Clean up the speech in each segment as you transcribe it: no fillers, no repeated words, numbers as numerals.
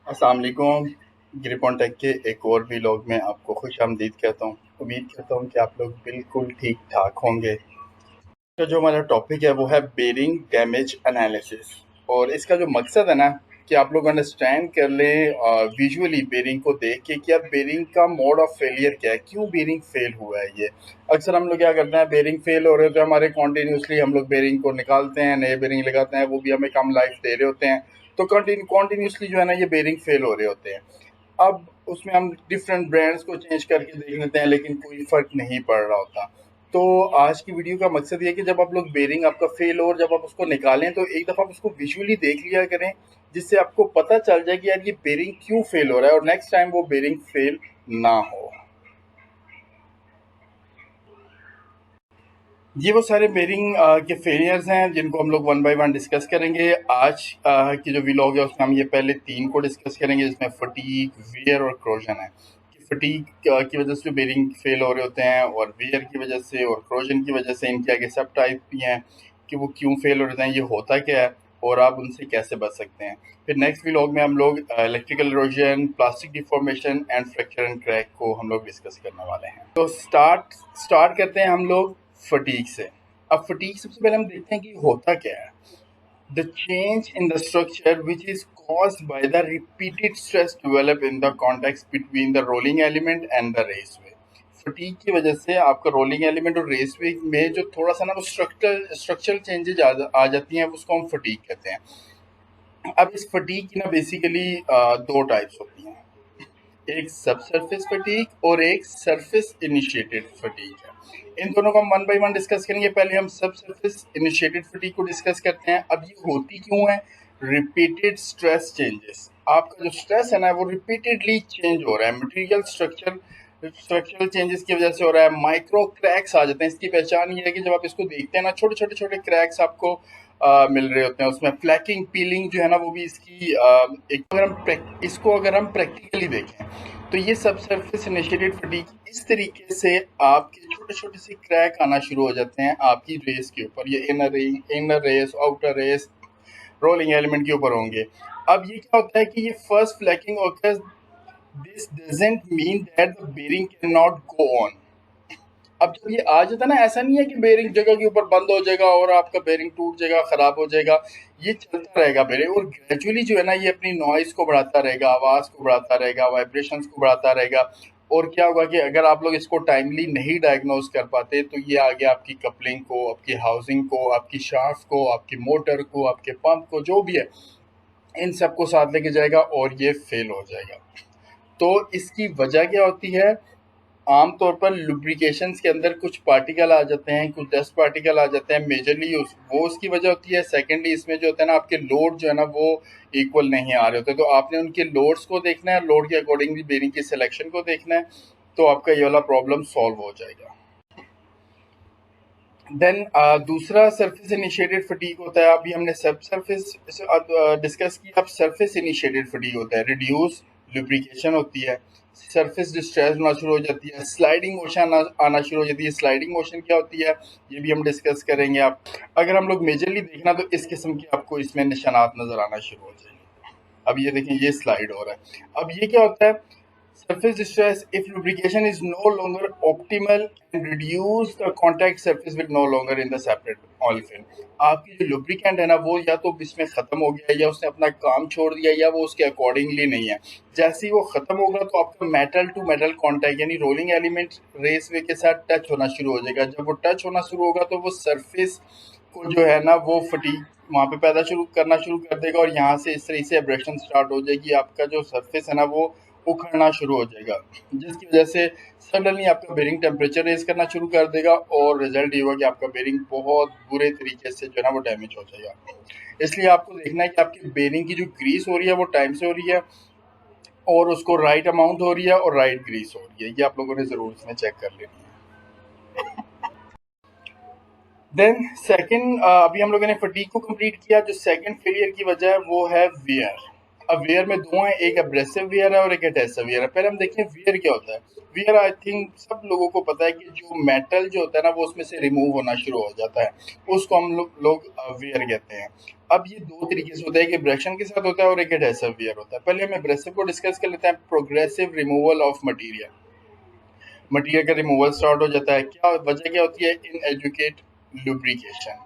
अस्सलाम वालेकुम। Grip on take के एक और व्लॉग में आपको खुश आमदीद कहता हूँ। उम्मीद करता हूँ कि आप लोग बिल्कुल ठीक ठाक होंगे। तो जो हमारा टॉपिक है वो है बेरिंग डैमेज एनालिसिस। और इसका जो मकसद है ना कि आप लोग अंडरस्टैंड कर लें विजुअली बेरिंग को देख के कि अब बेरिंग का मोड ऑफ फेलियर क्या है, क्यों बेरिंग फेल हुआ है। ये अक्सर हम लोग क्या करते हैं, बेरिंग फेल हो रहे होते हैं हमारे, कॉन्टीन्यूसली हम लोग बेरिंग को निकालते हैं, नए बेरिंग लगाते हैं, वो भी हमें कम लाइफ दे रहे होते हैं। तो कॉन्टीन्यूसली जो है ना ये बेरिंग फेल हो रहे होते हैं। अब उसमें हम डिफरेंट ब्रांड्स को चेंज करके देख लेते हैं लेकिन कोई फ़र्क नहीं पड़ रहा होता। तो आज की वीडियो का मकसद ये है कि जब आप लोग बेरिंग आपका फेल हो और जब आप उसको निकालें तो एक दफ़ा आप उसको विजुअली देख लिया करें, जिससे आपको पता चल जाए कि यार ये बेरिंग क्यों फेल हो रहा है और नेक्स्ट टाइम वो बेरिंग फेल ना हो। ये वो सारे बेरिंग के फेलियर्स हैं जिनको हम लोग वन बाय वन डिस्कस करेंगे। आज की जो व्लॉग है उसमें हम ये पहले तीन को डिस्कस करेंगे, जिसमें फटीग, वियर और क्रोजन है। कि फटीग की वजह से जो बेरिंग फेल हो रहे होते हैं, और वियर की वजह से और क्रोजन की वजह से, इनके आगे सब टाइप भी हैं कि वो क्यों फेल हो रहे हैं, ये होता क्या है और आप उनसे कैसे बच सकते हैं। फिर नेक्स्ट व्लॉग में हम लोग electrical erosion, plastic deformation and fracture and crack को हम लोग डिस्कस करने वाले हैं। तो स्टार्ट करते हैं हम लोग फटीग से। अब फटीग सबसे पहले हम देखते हैं कि होता क्या है। The change in the structure which is caused by the repeated stress develop in the context between the rolling element and the raceway। Fatigue की वजह से आपका रोलिंग एलिमेंट और रेसवे में जो थोड़ा सा ना वो स्ट्रक्चरल चेंजेज आ जाती हैं, उसको हम फटीग कहते हैं। अब इस फटीग की ना बेसिकली दो टाइप्स होती हैं, एक सब सरफेस फटीग और एक सरफेस इनिशिएटेड फटीग है। इन दोनों को हम वन बाय वन डिस्कस करेंगे। पहले हम सब सरफेस इनिशिएटेड फटीग को डिस्कस करते हैं। अब ये होती क्यों है? Repeated stress changes. आपका जो स्ट्रेस है ना वो रिपीटेडली चेंज हो रहा है, मटेरियल स्ट्रक्चरल चेंजेस की वजह से हो रहा है। माइक्रो क्रैक्स आ जाते हैं। इसकी पहचान ये है कि जब आप इसको देखते हैं ना, छोटे छोटे छोटे क्रैक्स आपको मिल रहे होते हैं। उसमें फ्लैकिंग, पीलिंग जो है ना वो भी इसकी एक, इसको अगर हम प्रैक्टिकली देखें तो ये सब सरफेस इनिशिएटेड फटीग इस तरीके से आपके छोटे छोटे से क्रैक आना शुरू हो जाते हैं आपकी रेस के ऊपर। ये inner race, outer race, rolling element के ऊपर होंगे। अब ये क्या होता है कि ये first flaking occurs, this doesn't mean that the bearing can not go on. अब जब ये आ जाता है ना, ऐसा नहीं है कि बेरिंग जगह के ऊपर बंद हो जाएगा और आपका बेरिंग टूट जाएगा, खराब हो जाएगा। ये चलता रहेगा बेरिंग, और ग्रेजुअली जो है ना ये अपनी नॉइस को बढ़ाता रहेगा, आवाज़ को बढ़ाता रहेगा, वाइब्रेशंस को बढ़ाता रहेगा। और क्या होगा कि अगर आप लोग इसको टाइमली नहीं डायग्नोज कर पाते तो ये आगे आपकी कपलिंग को, आपकी हाउसिंग को, आपकी शाफ्ट को, आपकी मोटर को, आपके पंप को, जो भी है इन सबको साथ लेके जाएगा और ये फेल हो जाएगा। तो इसकी वजह क्या होती है? आमतौर पर लुब्रिकेशंस के अंदर कुछ पार्टिकल आ जाते हैं, कुछ डस्ट पार्टिकल आ जाते हैं, मेजरली वो उसकी वजह होती है। सेकेंडली इसमें जो होता है ना, आपके लोड जो है ना वो इक्वल नहीं आ रहे होते, तो आपने उनके लोड्स को देखना है, लोड के अकॉर्डिंगली बेरिंग की सिलेक्शन को देखना है, तो आपका ये वाला प्रॉब्लम सॉल्व हो जाएगा। देन दूसरा सरफेस इनिशिएटेड फटीग होता है। अभी हमने सब सरफेस डिस्कस किया। अब सरफेस इनिशिएटेड फटीग होता है, रिड्यूस लुब्रिकेशन होती है, सरफेस डिस्ट्रेस होना शुरू हो जाती है, स्लाइडिंग मोशन आना शुरू हो जाती है। स्लाइडिंग मोशन क्या होती है ये भी हम डिस्कस करेंगे। आप अगर हम लोग मेजरली देखना तो इस किस्म की आपको इसमें निशानात नजर आना शुरू हो जाएंगे। अब ये देखें, ये स्लाइड हो रहा है। अब ये क्या होता है? Surface distress, if lubrication is no longer optimal and reduce the contact surface will no longer in the separate olefin। आपकी जो lubricant है ना वो या तो इसमें ख़त्म हो गया, या उसने अपना काम छोड़ दिया, या वो उसके अकॉर्डिंगली नहीं है। जैसे ही वो ख़त्म होगा तो आपका मेटल टू मेटल कांटेक्ट यानी रोलिंग एलिमेंट रेसवे के साथ टच होना शुरू हो जाएगा। जब वो टच होना शुरू होगा तो वो सरफेस को जो है ना वो फटीग वहाँ पे पैदा करना शुरू कर देगा, और यहाँ से इस तरह से एब्रेशन स्टार्ट हो जाएगी। आपका जो सरफेस है ना वो उखड़ना शुरू हो जाएगा, जिसकी वजह से सडनली आपका बेरिंग टेम्परेचर रेज करना शुरू कर देगा, और रिजल्ट ये होगा कि आपका बेरिंग बहुत बुरे तरीके से जो है ना वो डैमेज हो जाएगा। इसलिए आपको देखना है कि आपकी बेरिंग की जो ग्रीस हो रही है वो टाइम से हो रही है, और उसको राइट अमाउंट हो रही है और राइट ग्रीस हो रही है। ये आप लोगों ने ज़रूर इसमें चेक कर लेनी है। देन सेकंड, अभी हम लोगों ने फटीग को कंप्लीट किया। जो सेकंड फेलियर की वजह है वो है वियर। अब वेयर में दो हैं, एक एब्रेसिव वेयर है और एक एडहेसिव वेयर है। पहले हम देखें वेयर क्या होता है। वेयर आई थिंक सब लोगों को पता है कि जो मेटल जो होता है ना वो उसमें से रिमूव होना शुरू हो जाता है, उसको हम लोग वेयर कहते हैं। अब ये दो तरीके से होता है, एक एब्रेशन के साथ होता है और एक एडहेसिव वेयर होता है। पहले हम एब्रेसिव को डिस्कस कर लेते हैं। Progressive removal of material, material का रिमूवल स्टार्ट हो जाता है। क्या वजह क्या होती है? Inadequate lubrication,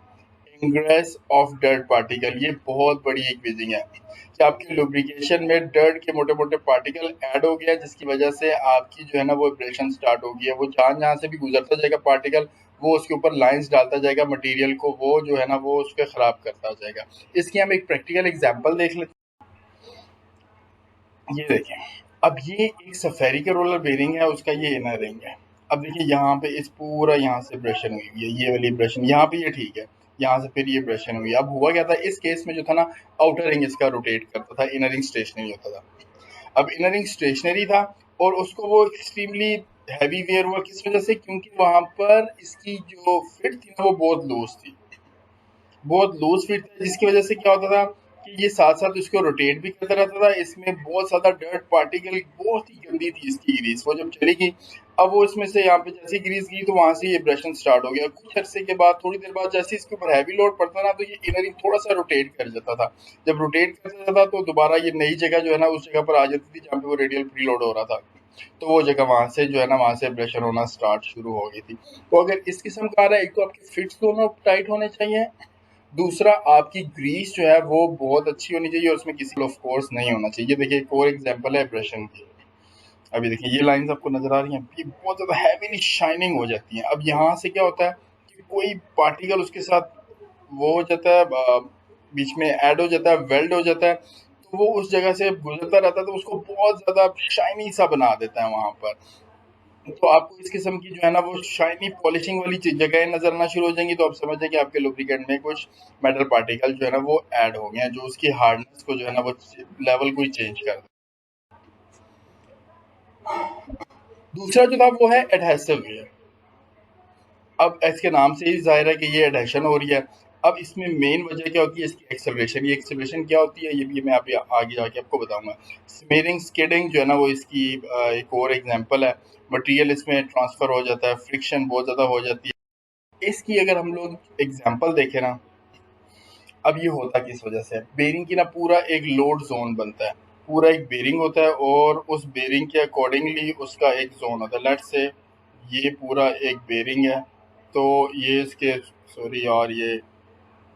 ingress of dirt particle. ये बहुत बड़ी एक रीजन है कि आपके लुब्रिकेशन में डर्ट के मोटे मोटे पार्टिकल ऐड हो गया, जिसकी वजह से आपकी जो है ना वो एब्रेशन स्टार्ट हो गई है। वो जहाँ जहाँ से भी गुजरता जाएगा पार्टिकल, वो उसके ऊपर लाइंस डालता जाएगा मटेरियल को, वो जो है ना वो उसके खराब करता जाएगा। इसकी हम एक प्रैक्टिकल एग्जांपल देख लेते हैं। ये देखें, अब ये एक सफेरी का रोलर बेरिंग है, उसका ये इनर रिंग है। अब देखिए यहाँ पे इस पूरा यहाँ से ब्रशन हुई है, ये वाली ब्रशन यहाँ पे, ये ठीक है। यहाँ से फिर ये ब्रशन हुई। अब हुआ क्या था इस केस में, जो था ना आउटर रिंग इसका रोटेट करता था, इनर रिंग स्टेशनरी होता था। अब इनर रिंग स्टेशनरी था और उसको वो एक्सट्रीमली हैवी वेयर हुआ। किस वजह से? क्योंकि वहां पर इसकी जो फिट थी ना वो बहुत लूज थी, बहुत लूज फिट था, जिसकी वजह से क्या होता था कि ये साथ साथ इसको रोटेट भी करता रहता था। इसमें बहुत ज्यादा डर्ट पार्टिकल, बहुत ही गंदी थी इसकी ग्रीस। वो जब चली गई, अब वो इसमें से यहाँ पे जैसे ग्रीस गई तो वहां से ये ब्रशन स्टार्ट हो गया। कुछ अरसे के बाद, थोड़ी देर बाद, जैसे इसके ऊपर हैवी लोड पड़ता ना तो ये इनरिंग थोड़ा सा रोटेट कर जाता था। जब रोटेट कर जाता था तो दोबारा ये नई जगह जो है ना उस जगह पर आ जाती थी जहाँ पे वो रेडियल प्री लोड हो रहा था। तो वो जगह वहां से जो है ना वहां से ब्रशन होना स्टार्ट शुरू हो गई थी। तो अगर इस किस्म का आ रहा है, एक तो आपके फिट्स दोनों टाइट होने चाहिए, दूसरा आपकी ग्रीस जो है वो बहुत अच्छी होनी चाहिए और उसमें किसी ऑफ कोर्स नहीं होना चाहिए। देखिए एक और एग्जांपल है ब्रशिंग की। अभी देखिए ये लाइंस आपको नजर आ रही हैं, ये बहुत ज्यादा हैवीली शाइनिंग हो जाती हैं। अब यहाँ से क्या होता है कि कोई पार्टिकल उसके साथ वो हो जाता है, बीच में ऐड हो जाता है, वेल्ड हो जाता है, तो वो उस जगह से गुजरता रहता है तो उसको बहुत ज्यादा शाइनी सा बना देता है वहां पर। तो आपको इस किस्म की जो है ना वो शाइनी पॉलिशिंग वाली जगह नजर आना शुरू हो जाएंगी, तो आप समझ जाए कि आपके लुब्रिकेंट में कुछ मेटल पार्टिकल जो है ना वो ऐड हो गए हैं, जो उसकी हार्डनेस को जो है ना वो लेवल को ही चेंज कर दे। दूसरा जो था वो है एडहेसिव वेयर। अब इसके नाम से ही जाहिर है कि ये एडहेशन हो रही है। अब इसमें मेन वजह क्या होती है? इसकी एक्सेलरेशन। ये एक्सेलरेशन क्या होती है ये भी मैं अभी आगे जाके आपको बताऊंगा। स्मेयरिंग, स्किडिंग जो है ना वो इसकी एक और एग्जांपल है। मटेरियल इसमें ट्रांसफर हो जाता है, फ्रिक्शन बहुत ज़्यादा हो जाती है। इसकी अगर हम लोग एग्जांपल देखें ना, अब ये होता किस वजह से? बेरिंग की ना पूरा एक लोड जोन बनता है। पूरा एक बेरिंग होता है और उस बेरिंग के अकॉर्डिंगली उसका एक जोन होता है। लेट्स से ये पूरा एक बेरिंग है, तो ये इसके, सॉरी यार ये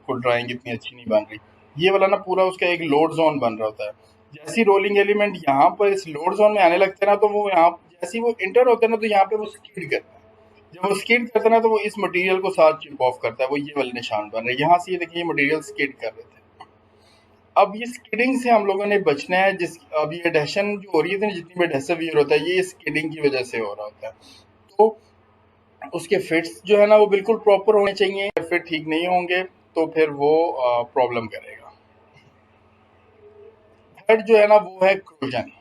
खुद ड्राइंग इतनी अच्छी नहीं बन रही। ये वाला ना पूरा उसका एक लोड जोन बन रहा होता है। जैसे रोलिंग एलिमेंट यहाँ पर इस लोड जोन में आने लगते हैं ना, तो वो यहाँ जैसे ही वो इंटर होता है ना तो यहाँ पे वो स्किड करता है। जब वो स्किड करता है ना तो वो इस मटेरियल को साथ चिप ऑफ करता है। वो ये वाले निशान बन रहे हैं यहाँ से, ये देखिए ये मटेरियल स्किड कर रहे थे। अब ये स्किडिंग से हम लोगों ने बचना है। जिस अब ये डहशन जो हो रही है ना, जितनी भी डहसन वियर होता है ये स्किडिंग की वजह से हो रहा होता है। तो उसके फिट्स जो है ना वो बिल्कुल प्रॉपर होने चाहिए। अगर फिट ठीक नहीं होंगे तो फिर वो प्रॉब्लम करेगा। थर्ड जो है ना वो है क्रोजन।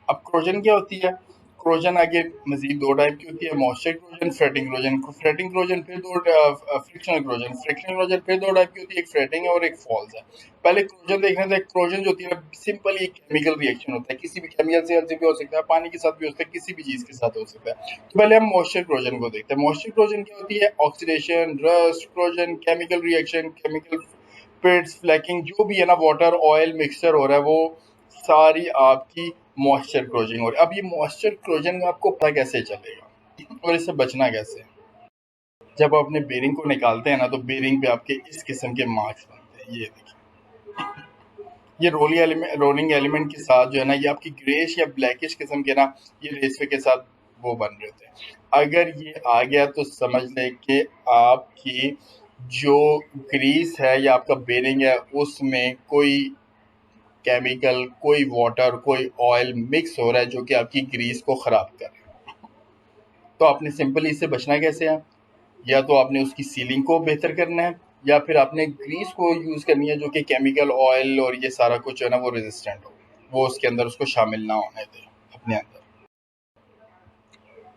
अब क्रोजन क्या होती है? क्रोजन आगे मजीद दो टाइप की होती है, moisture corrosion, fretting corrosion. Fretting corrosion फिर दो, फ्रिक्शनल क्रोजन। फ्रिक्शनल क्रोजन फिर दो टाइप की होती है, एक फ्रेटिंग है और एक फॉल्स है। पहले क्रोजन देखने थे। क्रोजन जो होती है सिंपल एक केमिकल रिएक्शन होता है, किसी भी केमिकल से भी हो सकता है, पानी के साथ भी हो सकता है, किसी भी चीज के साथ हो सकता है। तो पहले हम मॉइस्चर क्रोजन को देखते हैं। मॉइस्चर क्रोजन क्या होती है? Oxidation, rust, corrosion, chemical reaction, chemical pits, flaking, जो भी है ना वाटर ऑयल मिक्सचर हो रहा है, वो सारी आपकी मॉइस्चर क्रोजिंग हो रही है। अब ये मॉइस्चर क्रोजन आपको पता कैसे चलेगा और इससे बचना कैसे? जब आप अपने बेरिंग को निकालते हैं ना तो बेरिंग पे आपके इस किस्म के मार्क्स बनते हैं। ये देखिए, ये रोलिंग एलिमेंट के साथ जो है ना ये आपकी ग्रेश या ब्लैकिश किस्म के ना ये रेसवे के साथ वो बन रहे होते हैं। अगर ये आ गया तो समझ लें कि आपकी जो ग्रीस है या आपका बेरिंग है उसमें कोई केमिकल, कोई वाटर, कोई ऑयल मिक्स हो रहा है जो कि आपकी ग्रीस को खराब कर रहा है। तो आपने सिंपली इससे बचना कैसे है? या तो आपने उसकी सीलिंग को बेहतर करना है, या फिर आपने ग्रीस को यूज करनी है जो कि केमिकल, ऑयल और ये सारा कुछ है ना वो रेजिस्टेंट हो, वो उसके अंदर उसको शामिल ना होने दे अपने अंदर।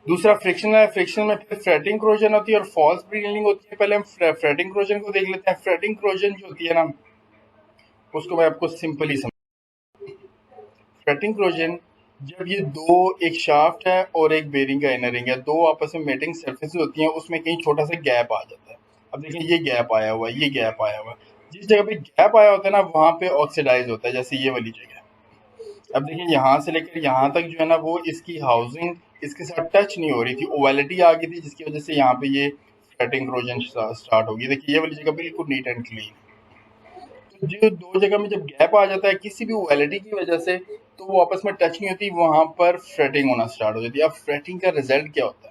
दूसरा फ्रिक्शन है। फ्रिक्शन में फिर फ्रेटिंग क्रोजन होती है और फॉल्स ब्रीलिंग होती है। पहले हम फ्रेटिंग क्रोजन को देख लेते हैं। फ्रेटिंग क्रोजन जो होती है ना उसको मैं आपको सिंपली फ्रेटिंग क्रोजन जब ये दो, एक शाफ्ट है और एक बेरिंग का इनर रिंग है, दो आपस में मेटिंग सरफेस होती हैं, उसमें कहीं छोटा सा गैप आ जाता है। अब देखिए ये गैप आया हुआ है, ये गैप आया हुआ है। जिस जगह पे गैप आया होता है ना वहां पे ऑक्सीडाइज होता है, जैसे ये वाली जगह। अब देखिए यहाँ से लेकर यहाँ तक जो है ना वो इसकी हाउसिंग इसके साथ टच नहीं हो रही थी, ओवेलिटी आ गई थी, जिसकी वजह से यहाँ पे ये फ्लैटिंग इरोजन स्टार्ट होगी। देखिए ये वाली जगह बिल्कुल नीट एंड क्लीन। तो जो दो जगह में जब गैप आ जाता है किसी भी ओवेलिटी की वजह से, तो वो आपस में टच नहीं होती, वहां पर फ्रेटिंग होना स्टार्ट हो जाती है। अब फ्रेटिंग का रिजल्ट क्या होता है?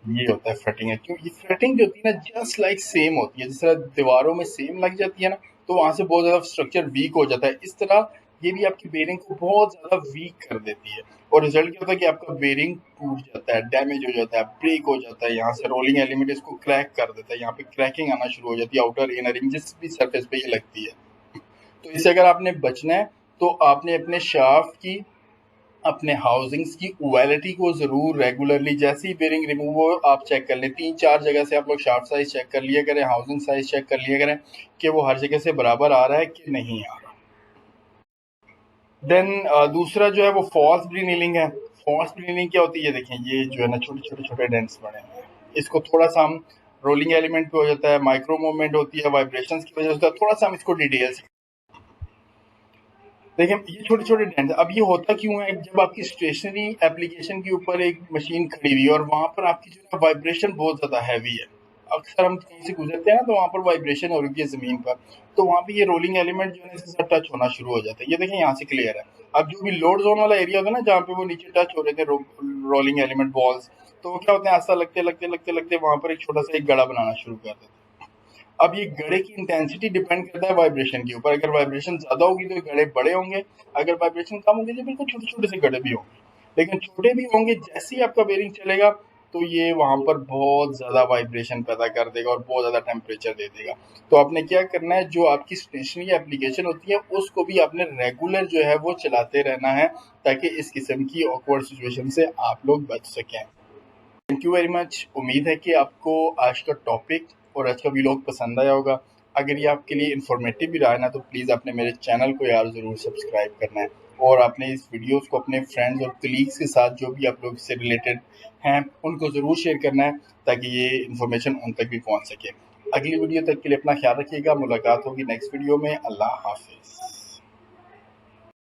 ये होता है फ्रेटिंग है, क्यों ये फ्रेटिंग जो होती है ना जस्ट लाइक सेम होती है, जिस तरह दीवारों में सेम लग जाती है ना, तो वहां से बहुत ज्यादा स्ट्रक्चर वीक हो जाता है। इस तरह ये भी आपकी बेरिंग को बहुत ज्यादा वीक कर देती है, और रिजल्ट क्या होता है कि आपका बेरिंग टूट जाता है, डैमेज हो जाता है, ब्रेक हो जाता है, यहाँ से रोलिंग एलिमेंट इसको क्रैक कर देता है, यहाँ पे क्रैकिंग आना शुरू हो जाती है आउटर इनरिंग जिस भी सरफेस पे ये लगती है। तो इससे अगर आपने बचना है तो आपने अपने शाफ्ट की, अपने हाउसिंग्स की क्वालिटी को जरूर रेगुलरली, जैसे ही बेरिंग रिमूव हो आप चेक कर लें, 3-4 जगह से आप लोग शाफ्ट साइज चेक कर लिया करें, हाउसिंग साइज चेक कर लिया करें कि वो हर जगह से बराबर आ रहा है कि नहीं आ रहा। देन दूसरा जो है वो फॉल्स ब्रीनीलिंग है। फॉल्स ब्रीनीलिंग क्या होती है? ये देखें, ये जो है ना छोटे छोटे छोटे डेंट्स बने हुए हैं, इसको थोड़ा सा हम रोलिंग एलिमेंट पे हो जाता है, माइक्रो मूवमेंट होती है, वाइब्रेशंस की वजह से थोड़ा सा हम इसको डिटेल से देखिए। ये छोटे छोटे डेंट्स, अब ये होता क्यों है? जब आपकी स्टेशनरी एप्लीकेशन के ऊपर एक मशीन खड़ी हुई है और वहां पर आपकी जो है वाइब्रेशन बहुत ज्यादा हैवी है, अक्सर हम कहीं से गुजरते हैं ना तो वहां पर वाइब्रेशन हो रही है जमीन पर, तो वहां पे ये रोलिंग एलिमेंट जो है इसके साथ टच होना शुरू हो जाता है। ये देखें यहाँ से क्लियर है। अब जो भी लोड जोन वाला एरिया होता है ना जहाँ पे वो नीचे टच हो रहे थे रोलिंग एलिमेंट वॉल्स, तो वो क्या होते हैं, ऐसा लगते लगते लगते लगते वहां पर एक छोटा सा एक गड़ा बनाना शुरू कर देते हैं। अब ये गड़े की इंटेंसिटी डिपेंड करता है वाइब्रेशन के ऊपर, अगर वाइब्रेशन ज्यादा होगी तो गड़े बड़े होंगे, अगर वाइब्रेशन कम होगी तो बिल्कुल छोटे छोटे से गड़े भी होंगे। लेकिन छोटे भी होंगे, जैसे ही आपका बेरिंग चलेगा तो ये वहां पर बहुत ज्यादा वाइब्रेशन पैदा कर देगा और बहुत ज्यादा टेम्परेचर दे देगा। तो आपने क्या करना है, जो आपकी स्टेशनरी एप्लीकेशन होती है उसको भी आपने रेगुलर जो है वो चलाते रहना है, ताकि इस किस्म की ऑकवर्ड सिचुएशन से आप लोग बच सकें। Thank you very much. उम्मीद है कि आपको आज का टॉपिक और आज का व्लॉग पसंद आया होगा। अगर ये आपके लिए इन्फॉर्मेटिव भी रहा है ना, तो प्लीज़ आपने मेरे चैनल को यार ज़रूर सब्सक्राइब करना है, और आपने इस वीडियोस को अपने फ्रेंड्स और कलीग्स के साथ जो भी आप लोग इससे रिलेटेड हैं उनको ज़रूर शेयर करना है, ताकि ये इन्फॉर्मेशन उन तक भी पहुँच सके। अगली वीडियो तक के लिए अपना ख्याल रखिएगा। मुलाकात होगी नेक्स्ट वीडियो में। अल्लाह हाफिज़।